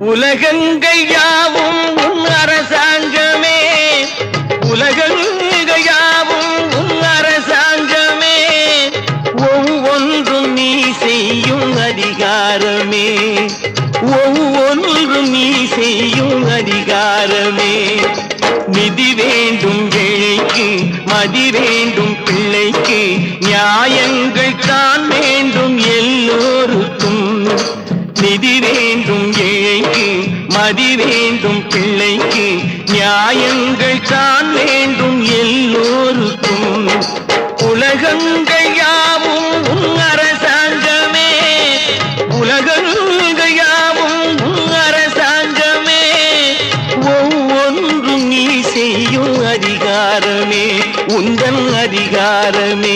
உலகங்கள் யாவும் உன் அரசாங்கமே, உலகங்கள் யாவும் உன் அரசாங்கமே, ஒவ்வொன்றும் நீ செய்யும் அதிகாரமே, ஒவ்வொன்றும் நீ செய்யும் அதிகாரமே. நிதி வேண்டும் ஏழைக்கு, மதி வேண்டும் பிள்ளைக்கு, நியாயங்கள் தான் வேண்டும் எல்லோருக்கும். நிதி வேண்டும் ஏழைக்கு, மதி வேண்டும் பிள்ளைக்கு, நியாயங்கள் தான் வேண்டும் எல்லோருக்கும். உலகங்கள் யாவும் உன் அரசாங்கமே, உலகங்கள் யாவும் உன் அரசாங்கமே, ஒவ்வொன்றும் நீ செய்யும் அதிகாரமே, உந்தன் அதிகாரமே.